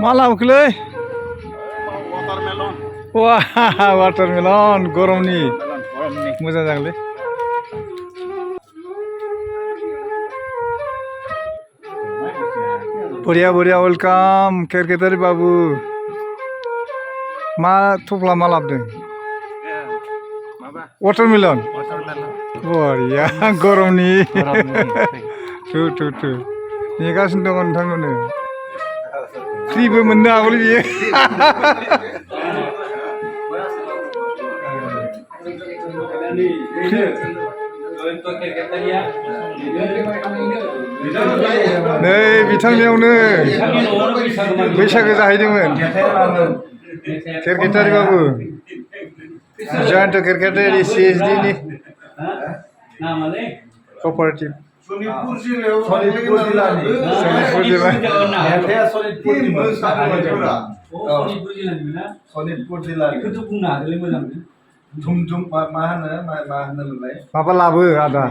मा लाबोखोलै watermelon watermelon गरमनि मोजां जागोनलै बढ़िया बढ़िया वेलकाम केरकेटारि बाबू मा थफ्ला मा लाबोदों वाटारमेलन बढ़िया गरमनि थु नेगासिनो दङ नोंथांमोननो फ्रिबो मोननो हागौलै बियो नै बिथांनियावनो बैसागो जाहैदोंमोन केरकेटारि बाबू जयन्त केरकेटारि CSD नि कपारेटिभ सनितपुर जिल्लानि बेखौथ' बुंनो हागोनलै मोजां धुम मा होनोमोनलाय माबा लाबो आदा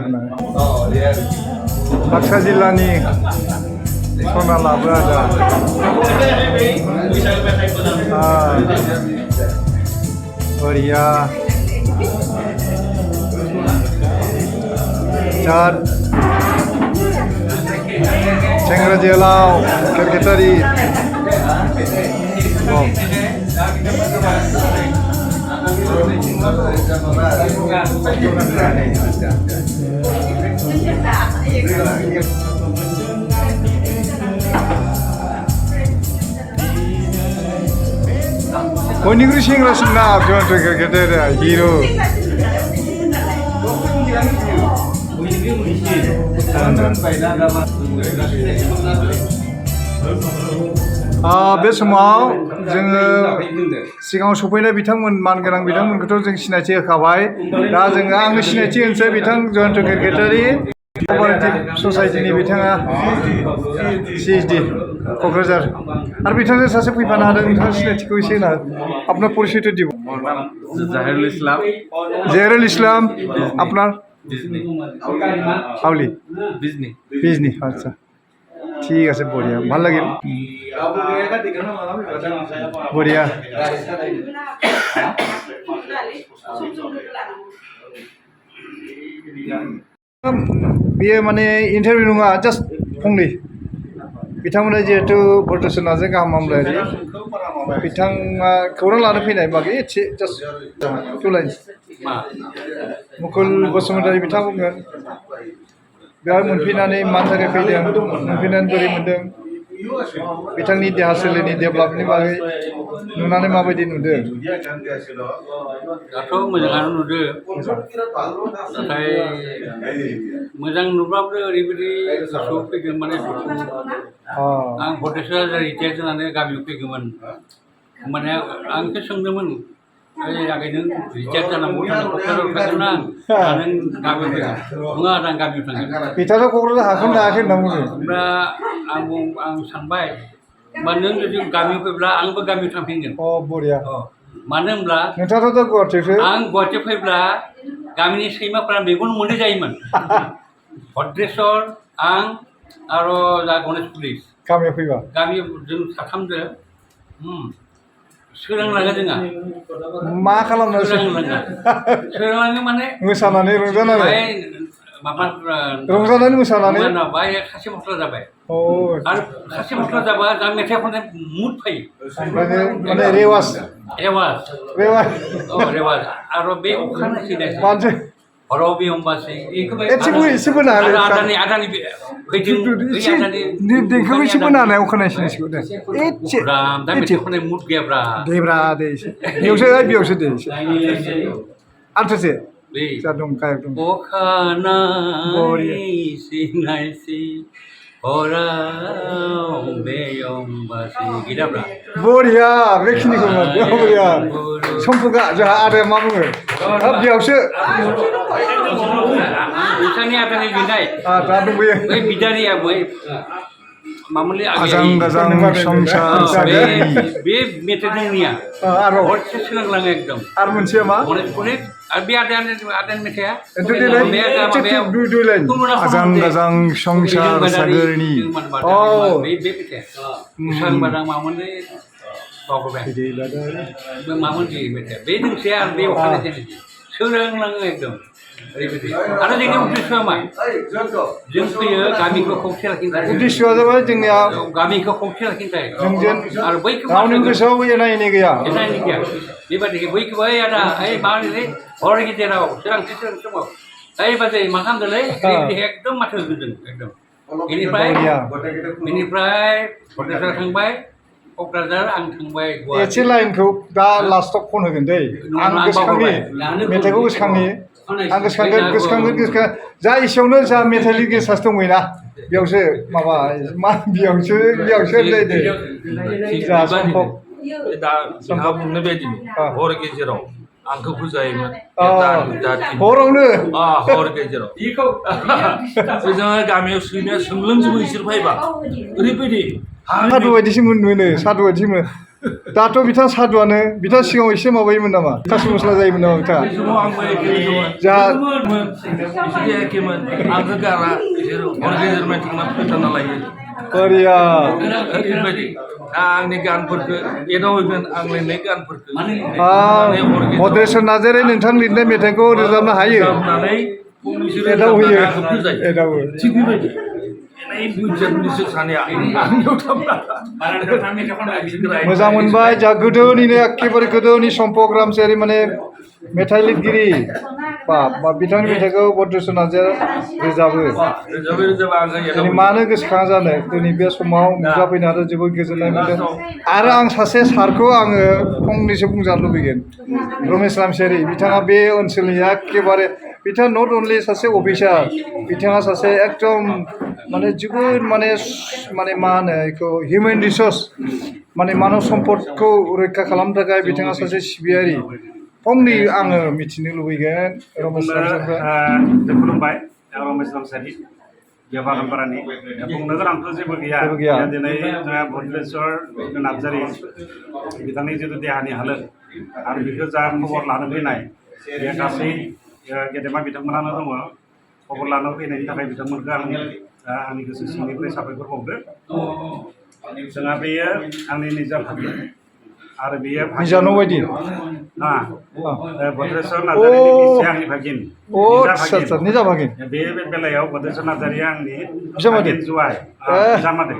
बाक्सा जिल्लानि सना लाबो आदा बढ़िया चार सेंग्रा जोहोलाव केरकेटारि बयनिख्रुइ सेंग्रासिन ना जयन्त केरकेटारिया हिर' बे समाव जोङो सिगाङाव सफैनाय बिथांमोन मानगोनां बिथांमोनखौथ' जों सिनायथि होखाबाय दा जोङो आङो सिनायथि होनोसै बिथां जयन्त केरकेटारि कपारेटिभ ससाइटिनि बिथाङा CSD क'क्राझार आरो बिथांजों सासे फैफानो हादों नोंथाङा सिनायथिखौ एसे होना আপনার পরিচয়টা দিব जहरुल इस्लाम আপনার हावली बिजनी अच्छा ठीक है बढ़िया ভাল লাগিল बढ़िया बेयो माने इन्टारभिउ नङा जास्ट फंनै बिथांमोना जिहेतु बरदेसन नार्जारि गाहाम हामलायारि बिथाङा खौरां लानो फैनाय बागै एसे just two lines Mukul Basumatary बिथाङा बुंगोन बेवहाय मोनफैनानै मानि थाखाय फैदों मोनफैनानै बोरै मोनदों बिथांनि देहा सोलेरनि डेभेलपनि बागै नुनानै माबायदि नुदों दाथ' मोजाङानो नुदों नाथाय मोजां नुब्लाबो ओरैबायदि गोसोआव फैगोन माने आं बरदेसआ रिटायार जानानै गामियाव फैगौमोन माने आंखौ सोंदोंमोन आगै नों रिटायार जानांगौ क'क्राझाराव थांगोन ना नों गामियाव फैगोन नङा आं गामियाव थांगोन बिथाङा क'क्राझार हागोन ना हायाखै होनना बुङो होमब्ला आं सानबाय होमबा नों जुदि गामियाव फैब्ला आंबो गामियाव थांफिनगोन बरिया मानो होनब्ला नोंथाङाथ' दा गुवाहाटियावसो आं गुवाहाटियाव फैब्ला गामिनि सैमाफोरा मेगन मोदै जायोमोन भद्रेश्वर आं आरो दा गणेश पुलिस गामियाव फैबा गामियाव जों साथामजों सोरांलाङो जोंहा मा खालामनो सोरांलाङो माने मोसानानै रंजानानै माबा रंजानानै मोसानानै बाय खासे मस्ला जाबाय आरो खासे मस्ला जाबा जा मेथाइ खननाय मुड फैयो माने रेवाज आरो बे अखानायै मानसि हराव बे होमबासै एसे बोनो हालाय आदानि देंखोखौ एसे बोनो हानाय अखानायसिन एसेखौ दे दा मेथाइ खननाय मुड गैयाब्रा दे एसे बेयावसो दे एसे आन्थोसे जा दं गायक दं अखानायै सिनायसि हराव बे होमबासै गैलाब्रा बरिया बेखिनिखौ बरिया सम्पका जोंहा आदाया मा बुङो बेयावसो नोंथांनि आदानि लिरनाय दा दंबोयो बै बिदारिया बै मामोनलै आजां गाजां संसार बे मेथाइ जोंनिया आरो हरसे सोलोंलाङो एकदम आरो मोनसेया मा गणेश पुलिस आरो बे आदानि मेथाइआ Itu dia lain. Dua lain. Azang-azang संसार सागरनि. Oh. बे मेथाइआ उसां बादां मामोनलै बावगारबाय मामोन बे मेथाइआ बे दोंसे आरो बे अखानायै सोलोंलाङो एकदम ओरैबायदि आरो जोंनि उद्देश्यआ मा जों फैयो गामिखौ खौसे लाखिनो थाखाय उद्देश्यआ जाबाय जोंनिया गामिखौ खौसे लाखिनो थाखाय जोंजों आरो बैखौबो रावनि गोसोआव एना एनि गैया एना एनि गैया बेबायदि बैखौबो ओइ आदा ओइ मा होनोलै हर गेजेराव सोरांसि समाव ओइ बाजै मा खालामदोंलै ओरैबायदि एकदम माथो होदों एकदम बेनिफ्राय भद्रेश्वर थांबाय क'क्राझार आं थांबाय एसे लाइनखौ दा लास्टआव खन होगोन दै आं गोसोखांनि मेथाइखौ गोसोखांनि आं गोसोखांगोन जा एसेयावनो जा मेथाइ लिरगिरि सासे दंमोनना बेयावसो माबा मा बेयावसो होनलायदो जा सम्भब दा जोंहा बुंनाय बायदिनो हर गेजेराव आंखौ बुजायोमोन हरावनो हर गेजेराव जोङो गामियाव सोंलोंजोबो इसोर फैबा ओरैबायदि सादु बायदिसो मोनो सादु बायदिसो मोनो दाथ' बिथाङा सादुआनो बिथाङा सिगाङाव एसे माबायोमोन नामा खासि मस्ला जायोमोन नामा बिथाङा आंबो जा एखेमोन आंखौ गारा बिसोर हर गेजेर माइथिंना फोथारना लायो बरिया ओरैबायदि आंनि गानफोरखौ एदावगोन आं लिरनाय गानफोरखौ भद्रेश्वर नार्जारि नोंथां लिरनाय मेथाइखौ रोजाबनो हायो एदावो थिग बेबायदि मोजां मोनबाय जा गोदोनिनो एखेबारे गोदोनि सम्पक रामसियारि माने मेथाइ लिरगिरि बा बिथांनि मेथाइखौ भद्रेश्वर नार्जारिया रोजाबो दिनै मानो गोसोखाङा जानो दिनै बे समाव नुजाफैनो आरो जोबोद गोजोननाय मोनदों आरो आं सासे सारखौ आङो फंनैसो बुंजानो लुबैगोन रमेश रामसियारि बिथाङा बे ओनसोलनि एखेबारे बिथाङा नट अनलि सासे अफिसार बिथाङा सासे एकदम माने जोबोद माने मा होनो बेखौ हिउमेन रिसर्स माने मानब सम्पदखौ रैखा खालामनो थाखाय बिथाङा सासे सिबियारि फंनै आङो मिथिनो लुबैगोन रमेश रामसियारि खुलुमबाय रमेश रामसियारि बागानपारानि बुंनो गोनांथ' जेबो गैया दिनै जोंहा भद्रेश्वर नार्जारि बिथांनि जिथु देहानि हालोद आरो बेखौ जा खबर लानो फैनाय बे गासै गेदेमा बिथांमोनानो दङ खबर लानो फैनायनि थाखाय बिथांमोनखौ आंनि गोसो सिंनिफ्राय साबायखर बावदो जोंहा बेयो आंनि निजा भागिन आरो बेयो निजानो बायदि भद्रेश्वर नार्जारिनि निजे आंनि भागिन निजा भागिन बे बेलायाव भद्रेश्वर नार्जारिया आंनि भागिन जुवाय बिजामादै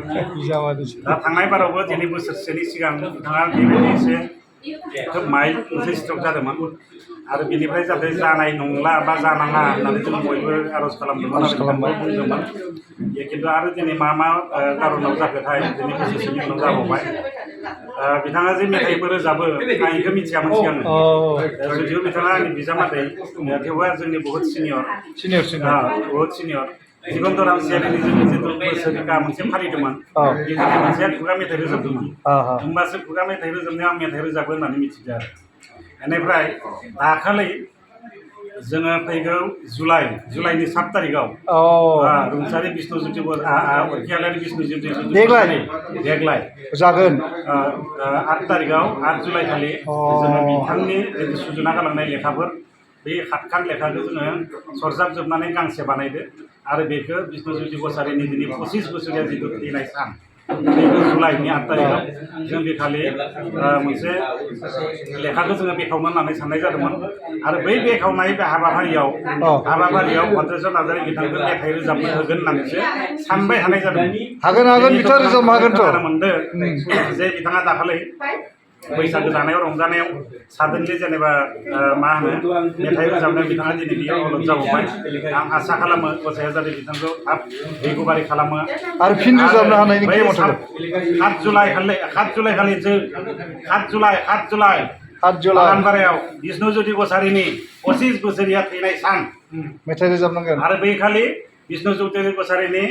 दा थांनाय बारावबो दिनै बोसोरसेनि सिगां बिथाङा बेबायदि एसे खोब माइल्ड मोनसे स्ट्रक जादोंमोन आरो बेनिफ्राय जाहाथे जानाय नंला बा जानाङा होननानै जों बयबो आर'ज खालामदोंमोन बुंदोंमोन खिन्थु आरो दिनै मा कारनाव जाखोथाय दिनै बोसोरसेनि उनाव जाबावबाय बिथाङा जे मेथाइबो रोजाबो आं बेखौ मिथियामोन सिगां जुदिअ बिथाङा आंनि बिजामादै थेवबो जोंनि बहुत सिनियर बहुत सिनियर दिगन्त रामसियारिनि जोंनि जिथु बोसोरिका मोनसे फालिदोंमोन बेखायनो मोनसे खुगा मेथाइ रोजाबदोंमोन होमबासो खुगा मेथाइ रोजाबनायाव आं मेथाइ रोजाबो होननानै मिथिदों आरो बेनिफ्राय दाखालि जोङो फैगौ जुलाइनि 7 तारिखआव रुंसारि बिष्णुज्योति अरखियालारि बिष्णुज्योति देग्लाय जागोन 8 तारिखआव 8 जुलाइ खालि जोङो बिथांनि जितु सुजुना गालांनाय लेखाफोर बे 8 खान लेखाखौ जोङो सरजाबजोबनानै गांसे बानायदो आरो बेखौ बिष्णुज्योति बसारिनि दिनै 25 बोसोरिया जितु थैनाय सान बेखौ जुलाइनि 8 तारिखआव जों बे खालि मोनसे लेखाखौ जोङो बेखावनो होननानै साननाय जादोंमोन आरो बै बेखावनाय बे हाबाफारियाव भद्रेश्वर नार्जारि बिथांखौ मेथाइ रोजाबनो होगोन होननानैसो सानबाय थानाय जादोंमोन हागोन बिथाङा रोजाबनो हागोनथ' मोनदों जे बिथाङा दाखालि बैसागो जानायाव रंजानायाव सादेनलि जेनेबा मा होनो मेथाइ रोजाबनायाव बिथाङा दिनै बेयाव अलप जाबावबाय आं आसा खालामो गसाइया जाहाथे बिथांखौ थाब रिकभारि खालामो आरो फिन रोजाबनो हानायनि 7 जुलाइ खालि 7 जुलाइ बागानपारायाव बिष्णुज्योति बसारिनि 25 बोसोरिया थैनाय सान मेथाइ रोजाबनांगोन आरो बै खालि बिष्णुज्योति बसारिनि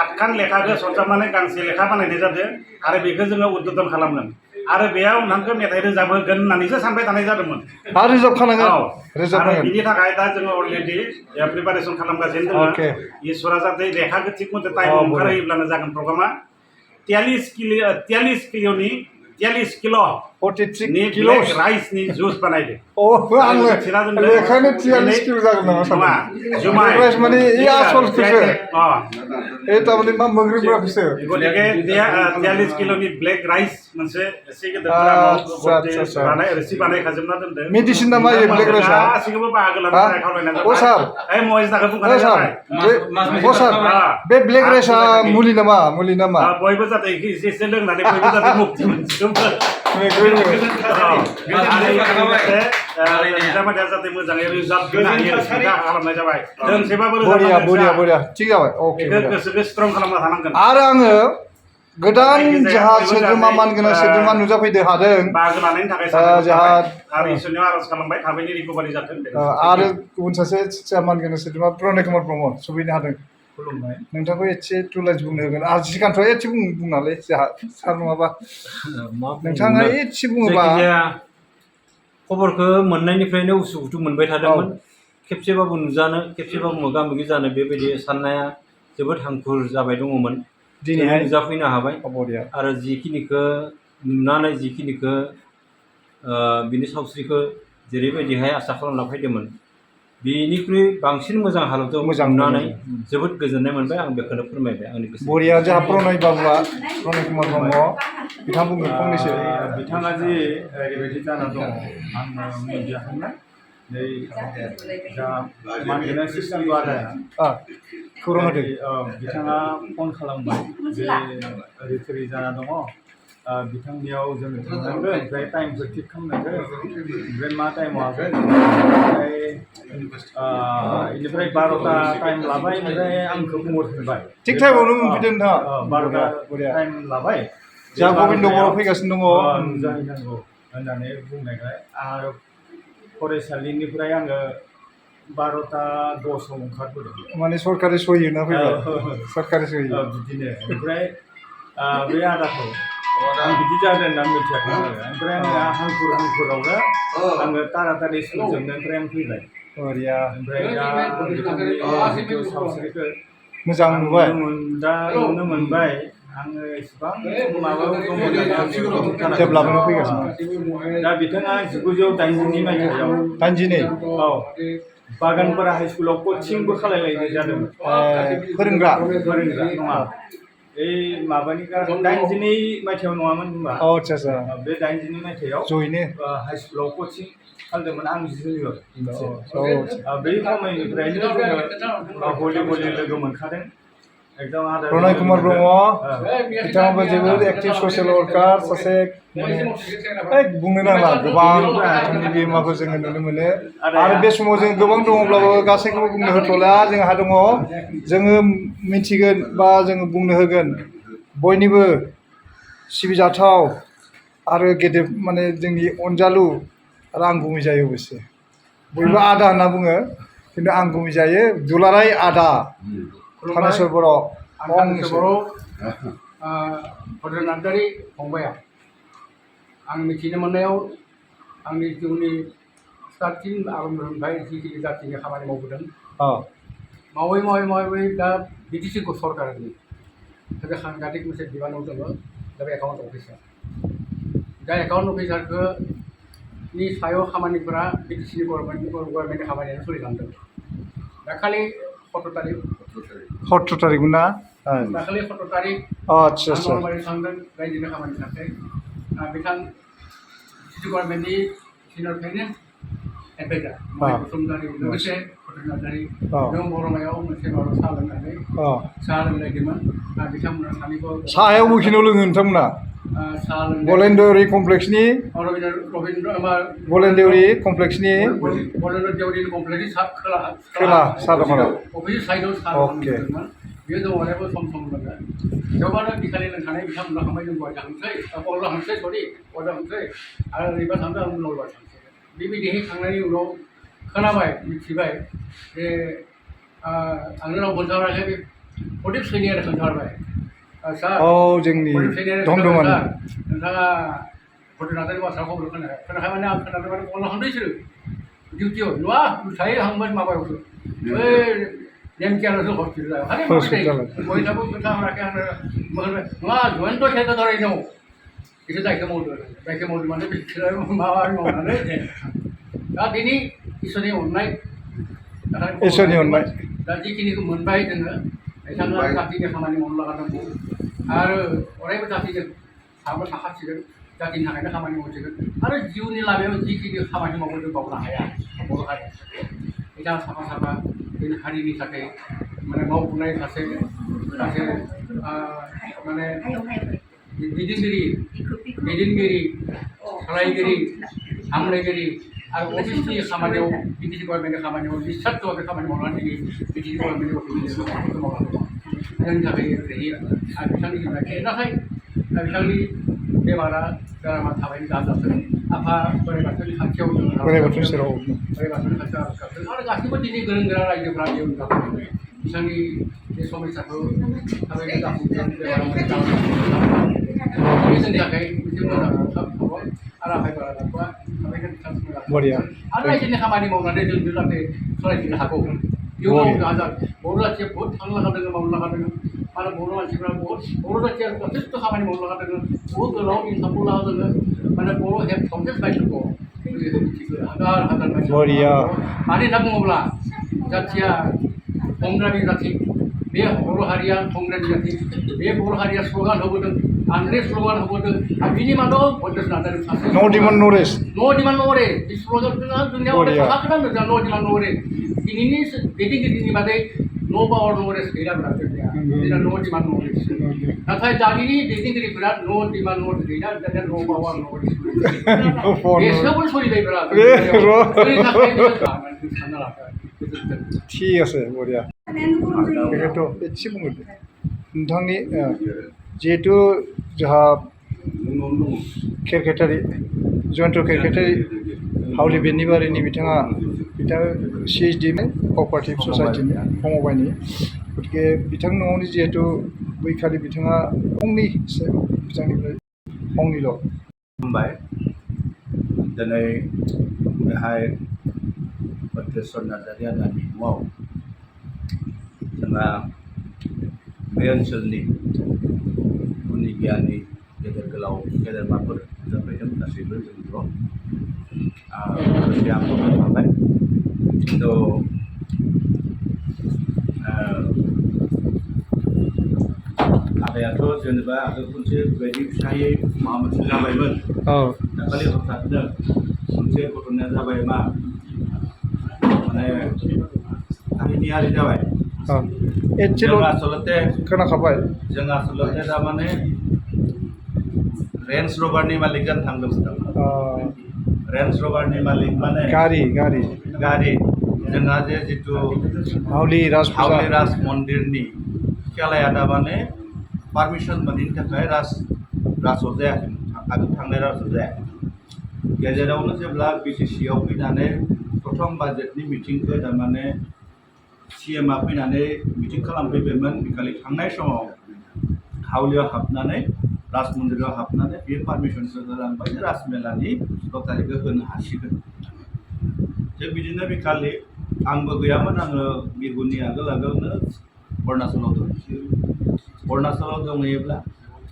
8 खान लेखाखौ सरजाबनानै गांसे लेखा बानायनाय जादों आरो बेखौ जोङो उद्बोधन खालामगोन आरो बेयाव नोंखौ मेथाइ रोजाबहोगोन होननानैसो सानबाय थानाय जादोंमोन आरो रोजाबखानांगोन आरो बिनि थाखाय दा जोङो अलरेडि प्रिपारेसन खालामगासिनो दङ इसोरा जाहाथे लेखाखौ थिग मथे टाइमाव ओंखारहोयोब्लानो जागोन प्रग्रामा 43 किल' 43 ब्लेक kilos राइसनि जुस बानायदों आङो बेखायनो 43 किल' जागोन नामा नङा सानदों जुमाय राइस माने इ आसलखौसो ए थारमाने मा मोग्रिबग्राखौसो गतिके 43 किल'नि ब्लेक राइस मोनसे एसे गिदिर आच्छा बानाय रोसि बानायखाजोबना दोनदों मेडिसिन नामा इयो ब्लेक राइसआ गासिखौबो बाहागो लानो थाखाय खावलायनाय अ सार जाबाय ओइ महेश दाखौ बुंखानाय सार जाबाय अ सार बे ब्लेक राइसआ मुलि नामा बयबो जाते एसे एसे लोंनानै बयबो जाते मुक्ति मोनजोबो बिजामादैया जाते मोजाङै रिजाल्ट होनो हायो सिन्था खालामनाय जाबाय दोंसेबाबो बरिया थिग जाबाय अके गोसोखौ स्ट्रं खालामना थानांगोन आरो आङो गोदान जोंहा सोद्रोमा मानगोनां सोद्रोमा नुजाफैनो हादों बाहागो लानायनि थाखाय जोंहा आरो इसोरनियाव आर'ज खालामबाय थाबैनो रिकभारि जाथों आरो गुबुन सासे मानगोनां सोद्रोमा प्रनय कुमार ब्रह्म सफैनो हादों खुलुमबाय नोंथांखौ एसे टु लाइन्स बुंनो होगोन आरो सिगांथ' एसे बुंनालै जोंहा सार नङाबा नोंथाङा एसे बुङोबा खबरखौ मोननायनिफ्रायनो उसुखुथु मोनबाय थादोंमोन खेबसेबाबो नुजानो खेबसेबाबो मोगा मोगि जानो बेबायदि साननाया जोबोद हांखुर जाबाय दङमोन दिनैहाय नुजाफैनो हाबाय आरो जिखिनिखौ नुनानै जिखिनिखौ बिनि सावस्रिखौ जेरैबायदिहाय आसा खालामना फैदोंमोन बेनिख्रुइ बांसिन मोजां हालोदाव नुनानै जोबोद गोजोननाय मोनबाय आं बेखौनो फोरमायबाय आंनि गोसो बरिया जोंहा प्रनय बाबुआ प्रनय कुमार ब्रह्म बिथां बुंगोन फंनैसो बिथाङा जे ओरैबायदि जाना दं आङो मिडियाखौनो नै दा मानगोनां सिस्टारखौ आदाया खौरां होदों बिथाङा फन खालामबाय जे रिफेरि जाना दङ बिथांनियाव जों थांनांगोन ओमफ्राय टाइमखौ थिग खालामनांगोन ओमफ्राय मा टाइमाव हागोन बेनिफ्राय 12टा टाइम लाबाय ओमफ्राय आंखौ बुंहरफिनबाय थिग टाइमावनो मोनफैदों नोंथाङा 12टा टाइम लाबाय जोंहा गबिन्द बर' फैगासिनो दङ नुजाहैनांगौ होननानै बुंनायखाय आरो फरायसालिनिफ्राय आङो 12टा 10आव ओंखारबोदों माने सरकारि सहि होना फैबाय सरकारि सहि बिदिनो ओमफ्राय बे आदाखौ आं बिदि जादों होनना मिथियाखै आरो ओमफ्राय आङो हांखुरावनो आङो तारातारि स्कुल जोबनायनिफ्राय आं फैबाय ओमफ्राय दा जिथु सावस्रिखौ मोजां नुबाय दा नुनो मोनबाय आङो एसेबां माबायाव दंमोन जेब्लाबो फैगासिनो दा बिथाङा 1982 मायथाइयाव 82 औ बागानपारा हाइ स्कुलाव कचिंबो खालायलायनाय जादोंमोन फोरोंग्रा नङा बे माबानि 82 मायथाइयाव नङामोन होनबा आच्छा बे 82 मायथाइयाव जयैनो हाइ स्कुलाव कचिं खालामदोंमोन आं जुनियर बै समनिफ्रायनो जोङो गले लोगो मोनखादों एकदम प्रनय कुमार ब्रह्म बिथाङाबो जोबोद एक्टिभ ससियेल वर्कार सासे बुंनो नांला गोबां बिथांनि बिहोमाखौ जोङो नुनो मोनो आरो बे समाव जों गोबां दङब्लाबो गासैखौबो बुंनो होथ'ला जोंहा दङ जोङो मिथिगोन बा जोङो बुंनो होगोन बयनिबो सिबिजाथाव आरो गेदेर माने जोंनि अनजालु आरो आं गुमै जायो अबयसे बयबो आदा होनना बुङो खिन्थु आं गुमै जायो दुलाराय आदा थानेश्वर बर' भद्र नार्जारि फंबाया आं मिथिनो मोननायाव आंनि जिउनि स्टार्टिं आरम्भनिफ्राय जिखिनि जाथिनि खामानि मावबोदों मावै दा बिटिसि सरकारनि सासे साংঘातिक मोनसे बिबानाव जोङो दा एकाउन्ट अफिसार दा एकाउन्ट अफिसारखौ नि सायाव खामानिफोरा बिटिसिनि गभर्नमेन्टनि खामानियानो सोलिलांदों दाखालि 17 तारिख ना दाखालि 17 तारिख आच्छा थांदों रायजोनि खामानि थाखाय बिथां सिटि गभर्नमेन्टनि सिनियर फाइनेन्स एडभाइजार बसुमतारी लोगोसे भद्र नार्जारि जों बरमायाव मोनसे माबा साहा लोंनानै साहा लोंलायदोंमोन बिथांमोना सानैखौ साहायाव बबेखिनियाव लोङो नोंथांमोना बलेन्देवरी कमप्लेक्सनि बलेन्देवरी कमप्लेक्सनि खोला साहा दखानाव अफिस साइडआव साहा लोंदोंमोन बेयो दङनायाबो सम लोङो थेवबानो बिखालि लोंखानाय बिथांमोना खांबाय जों गय थांसै अरला थांसै सरि अरला थांसै आरो ओरैबा थांसै आं नलबार थांसै बेबायदिहाय थांनायनि उनाव खोनाबाय मिथिबाय जे आंनो राव खोन्थाहराखै बे प्रदीप सैनियानो खोन्थाहरबाय सार जोंनि दमदमान नोंथाङा भद्र नार्जारि बाथ्राखौ खोनाखाय माने आं खोनादों माने अरला थांदों बिसोरो डिउटियाव नुवा थायो थांबाय माबायावसो बै नेमकियानोसो हस्पिटालाव खालि बयनाबो खोन्थाहराखै आंनो नङा जयन्त सेक्रेटारि दं बिसोर दायखौ मावदों माने बिसोरो माबा मावनानै दा दिनै इसोरनि अननाय इसोरनि अननाय दा जिखिनिखौ मोनबाय जोङो बिथाङा जातिनि खामानि मावनो लागा दंबावो आरो अरायबो जातिजों थाबो थाखासिगोन जातिनि थाखायनो खामानि मावसिगोन आरो जिउनि लामायाव जिखिनि खामानि मावो जों बावनो हाया बर' हारि बिथाङा साफा साफा जोंनि हारिनि थाखाय माने मावबोनाय सासे माने दैदेनगिरि सालायगिरि सामलायगिरि आरो अफिसनि खामानियाव बिटिसि गभर्नमेन्टनि खामानियाव निस्वार्थभावे खामानि मावनानै दिनै बिटिसि गभर्नमेन्टनि अफिसनि खामानिखौ मावनानै दं जोंनि थाखाय रेहि आरो बिथांनि नाथाय बिथांनि बेमारा बेरामा थाबायनो दाजाथों आफा बोराइ बाथौनि खाथियाव बोराइ बाथौनि सेराव बोराइ बाथौनि खाथियाव आर'ज गाबदों आरो गासैबो दिनै गोरों गोरा रायजोफ्रा बेयाव गाबदों बिथांनि बे समस्याखौ थाबैनो जाफुंगोन जोंनि थाखाय मोनसे मोजां खबर आरो आफा बोराइ बाथौआ थाबैनो बरिया आरो रायजोनि खामानि मावनानै जों जाहाथे सालायफिननो हागौ इयुनाव हाजार बर' जाथिया बहुद थांनो लागा दङ मावनो लागा दङ आरो बर' मानसिफ्रा बर' जाथिया जथेस्थ' खामानि मावनो लागा दङ बहुद गोलाव इनकामखौ लागा दङ माने बर' हेल्थ फाउन्डेसन बायद'खौ हाजार हाजार बरिया मानो होनना बुङोब्ला जाथिया संग्रामि जाथि बे बर' हारिया संग्रामि जाथि बे बर' हारिया स्ल'गान होबोदों आंग्रे स्ल'गान होबोदों आरो बिनि मादाव भद्रेस नार्जारि सासे नो डिमान्ड नो रेस्ट नो डिमान्ड नो रेस्ट बे स्ल'गानखौनो दुनियाव थाखाखौनो नो डिमान्ड नो रेस्ट दिनैनि दैदेनगिरिनि बादै नो पावार नो रेस्ट गैयाब्रा जोंनिया नो डिमान्ड नो रेस्ट नाथाय दानि दैदेनगिरिफोरा नो डिमान्ड नो रेस्ट गैया दानिया नो पावार नो रेस्ट बेसोरबो सोलिबायब्रा सानना लादों ঠিক আছে বঢ়িয়া बेखौथ' एसे बुंगोन नोंथांनि जिहेथु जोंहा केरकेटारि जयन्त केरकेटारि हावलि बेन्डनि बारिनि बिथाङा CHD क'अपारेटिभ ससाइटिनि फंबायनि गतिके बिथांनि न'आवनि जिहेतु बैखालि बिथाङा फंनैसो बिथांनिफ्राय फंनैल' खुलुमबाय दिनै बेहाय भद्रेश्वर नार्जारि आदानि न'आव जोंहा बे ओनसोलनि गुनि गियानि गेदेर गोलाव गेदेरमाफोर जाफैदों गासैबो जोंल' लोगोसे आंबो थांबाय खिन्थु आदायाथ' जेनेबा आगोल खनसे बेबायदि फिसायै माबा मोनसे जाबायमोन दाखालि हथाथनो मोनसे घटनाया जाबाय मा माने काहिनियारि जाबाय जों आसलते खोनाखाबाय जों आसलते थारमाने रेन्ज रभारनि मालिक जानो थांदोंमोन रेन्ज रभारनि मालिक माने गारि जोंहा जे जितु हावलि राज मन्दिरनि खेलाया थारमाने पारमिसन मोनैनि थाखाय रासआव जायाखैमोन आगोल थांनाय रासआव जायाखै गेजेरावनो जेब्ला बिटिसिआव फैनानै प्रथम बाजेटनि मिटिंखौ थारमाने CMआ फैनानै मिटिं खालामफैबायमोन बेखालि थांनाय समाव हावलियाव हाबनानै राज मन्दिराव हाबनानै बे पारमिसनखौ होलांबाय राजमेलानि 16 तारिखखौ होनो हासिगोन थिग बिदिनो बेखालि आंबो गैयामोन आङो बिहुनि आगोलनो अरुणाचलाव दं अरुणाचलाव दंहैयोब्ला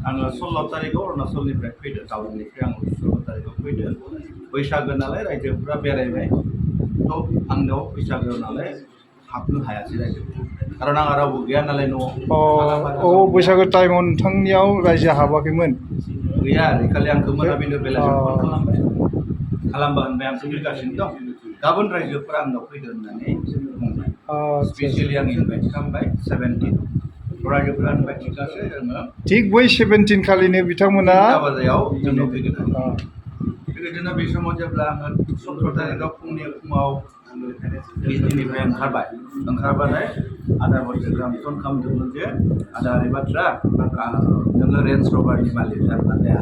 आङो 16 तारिखआव अरुणाचलनिफ्राय फैदों टाउननिफ्राय आङो 16 तारिखआव फैदों बैसागो नालाय रायजोफ्रा बेरायबाय थ' आंनियाव बैसागो नालाय हाबनो हायासै रायजोफ्रा खारन आंहा रावबो गैया नालाय न'आव बैसागो टाइमाव नोंथांनियाव रायजो हाबाखैमोन गैया आरो खालि आंखौ मोनाबिलि बेलासियाव फन खालामबा होनबाय आं फैगासिनो दं गाबोन रायजोफोरा आंनाव फैदो होननानै बुंबाय स्पेसियेलि आं इनभाइट खालामबाय 17 रायजोफोरा इनभाइट थिगासो जोङो थिग बै 17 खालिनो बिथांमोना बाजायाव जोंनाव फैगोन बेबायदिनो बे समाव जेब्ला आङो 17 तारिखआव फुङाव बिजनिनिफ्राय ओंखारबाथाय आदा भद्रेश्वरा आं फन खालामदोंमोन जे आदा ओरै बाथ्रा नोङो रेन्ज रभारनि मालिक जाना जाया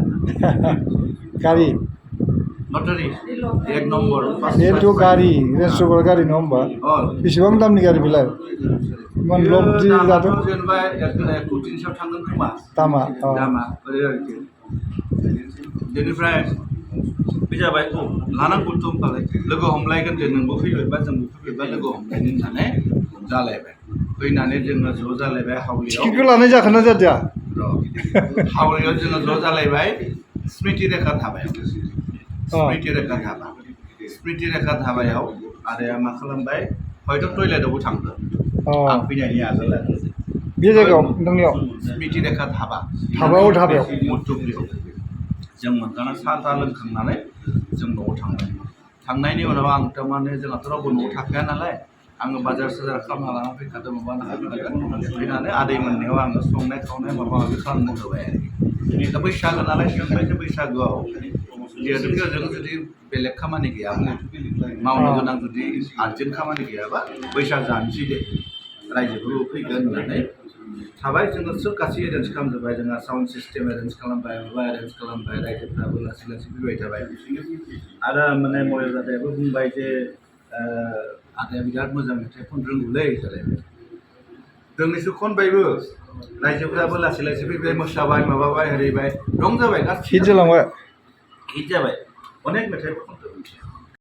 गारि लटारि 1 नम्बर बेथ' गारि रेन्ज रभार गारि नङा होमबा बेसेबां दामनि गारि बेलाय मोनब्लब जादों जेनेबा 1,300 थांगोन खोमा दामा ओरै आरोखि बेनिफ्राय बे जाबाय लानांगौथ' होनबालाय लोगो हमलायगोन दे नोंबो फैबायबा जोंबो फैबायबा लोगो हमलायनो होननानै जालायबाय फैनानै जोङो ज' जालायबाय हावलियाव टिकेटखौ लानाय जाखोना जादिया हावलियाव जोङो ज' जालायबाय स्मृति रेखा धाबायाव स्मृति रेखा धाबा स्मृति रेखा धाबायाव आदाया मा खालामबाय हयथ' टयलेटआवबो थांदों आं फैनायनि आगोल आरो बे जायगायाव नोंथांनियाव स्मृति रेखा धाबा धाबायाव मधुपुरियाव जों मोनगाना साहा लोंखांनानै जों न'आव थांबाय थांनायनि उनाव आं थारमाने जोंहाथ' रावबो न'आव थाखाया नालाय आङो बाजार साजार खालामना लाना फैखादों माबा फैनानै आदै मोननायाव आङो संनाय खावनाय माबा माबि खालामनो होबाय आरोखि दा बैसागो नालाय सोंबायसो बैसागोआव जिहेतु जों जुदि बेलेग खामानि गैयाब्ला मावनो गोनां जुदि आर्जेन्ट खामानि गैयाबा बैसाग जानोसै दे रायजोफोरबो फैगोन होननानै थाबाय जोङो सोब गासै एरेन्ज खालामजोब्बाय जोंहा साउन्ड सिस्टेम एरेन्ज खालामबाय माबा एरेन्ज खालामबाय रायजोफ्राबो लासै लासै फैबाय थाबाय आरो माने मयेल दादायाबो बुंबाय जे आदाया बिराद मोजां मेथाइ खन रोंगौलै जालायबाय दोंनैसो खनबायबो रायजोफ्राबो लासै लासै फैबाय मोसाबाय माबाबाय ओरैबाय रंजाबाय गासैबो हिट जालांबाय हिट जाबाय अनेक मेथाइफोर खनदों